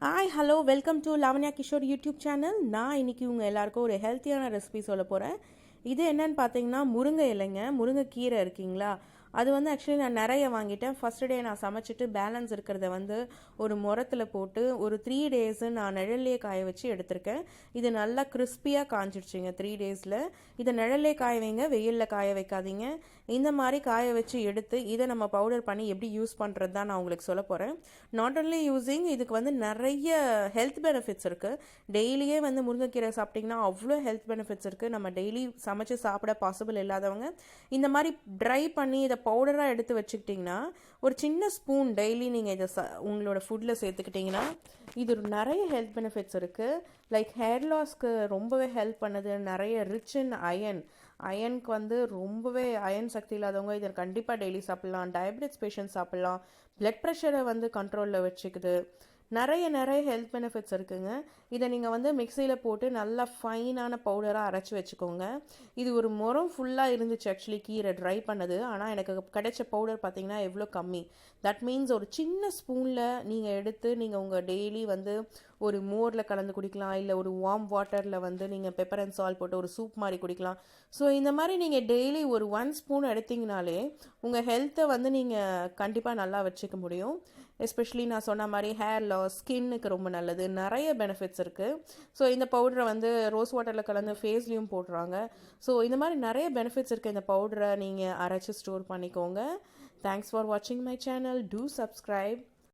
Hi hello welcome to Lavanya Kishore YouTube channel. நான் இன்றைக்கி உங்கள் எல்லாருக்கும் ஒரு ஹெல்த்தியான ரெசிபி சொல்ல போகிறேன். இது என்னன்னு பார்த்தீங்கன்னா முருங்கை இலைங்க, முருங்கை கீரை இருக்கீங்களா, அது வந்து ஆக்சுவலி நான் நிறைய வாங்கிட்டேன். ஃபஸ்ட் டே நான் சமைச்சிட்டு பேலன்ஸ் இருக்கிறத வந்து ஒரு முரத்தில் போட்டு ஒரு 3 டேஸு நான் நிழல்லையே காய வச்சு எடுத்திருக்கேன். இது நல்லா கிறிஸ்பியாக காஞ்சிடுச்சிங்க 3 டேஸில். இதை நிழல்லே காய வைங்க, வெயிலில் காய வைக்காதீங்க. இந்த மாதிரி காய வச்சு எடுத்து இதை நம்ம பவுடர் பண்ணி எப்படி யூஸ் பண்ணுறது தான் நான் உங்களுக்கு சொல்ல போகிறேன். நாட் ஒன்லி யூஸிங், இதுக்கு வந்து நிறைய ஹெல்த் பெனிஃபிட்ஸ் இருக்குது. டெய்லியே வந்து முருங்கைக்கீரை சாப்பிட்டிங்கன்னா அவ்வளோ ஹெல்த் பெனிஃபிட்ஸ் இருக்குது. நம்ம டெய்லி சமைச்சு சாப்பிட பாசிபிள் இல்லாதவங்க இந்த மாதிரி ட்ரை பண்ணி இதை பவுடராக எடுத்து வச்சுக்கிட்டிங்கன்னா ஒரு சின்ன ஸ்பூன் டெய்லி நீங்கள் இதை உங்களோட ஃபுட்டில் சேர்த்துக்கிட்டிங்கன்னா இது நிறைய ஹெல்த் பெனிஃபிட்ஸ் இருக்குது. லைக் ஹேர் லாஸ்க்கு ரொம்பவே ஹெல்ப் பண்ணுது. நிறைய ரிச் இன் அயனுக்கு வந்து ரொம்பவே அயன் சக்தி இல்லாதவங்க இதை கண்டிப்பாக டெய்லி சாப்பிட்லாம். டயபெட்டிஸ் பேஷண்ட் சாப்பிட்லாம். பிளட் ப்ரெஷரை வந்து கண்ட்ரோலில் வச்சுக்குது. நிறைய ஹெல்த் பெனிஃபிட்ஸ் இருக்குங்க. இதை நீங்கள் வந்து மிக்சியில் போட்டு நல்லா ஃபைனான பவுடராக அரைச்சி வச்சுக்கோங்க. இது ஒரு முறம் ஃபுல்லாக இருந்துச்சு ஆக்சுவலி கீரை ட்ரை பண்ணது. ஆனால் எனக்கு கிடைச்ச பவுடர் பார்த்தீங்கன்னா எவ்வளோ கம்மி. தட் மீன்ஸ் ஒரு சின்ன ஸ்பூனில் நீங்கள் எடுத்து நீங்கள் உங்கள் டெய்லி வந்து ஒரு மோரில் கலந்து குடிக்கலாம், இல்லை ஒரு வார்ம் வாட்டரில் வந்து நீங்கள் பெப்பர் அண்ட் சால்ட் போட்டு ஒரு சூப் மாதிரி குடிக்கலாம். ஸோ இந்த மாதிரி நீங்கள் டெய்லி ஒரு 1 ஸ்பூன் எடுத்திங்கனாலே உங்கள் ஹெல்த்தை வந்து நீங்கள் கண்டிப்பாக நல்லா வச்சுக்க முடியும். எஸ்பெஷலி நான் சொன்ன மாதிரி ஹேர் லாஸ், ஸ்கின்னுக்கு ரொம்ப நல்லது, நிறைய பெனிஃபிட்ஸ் இருக்குது. ஸோ இந்த பவுடரை வந்து ரோஸ் வாட்டரில் கலந்து ஃபேஸ்லேயும் போடுறாங்க. ஸோ இந்த மாதிரி நிறைய பெனிஃபிட்ஸ் இருக்குது. இந்த பவுடரை நீங்கள் அரைச்சி ஸ்டோர் பண்ணிக்கோங்க. தேங்க்ஸ் ஃபார் வாட்சிங் மை சேனல். Two subscribe.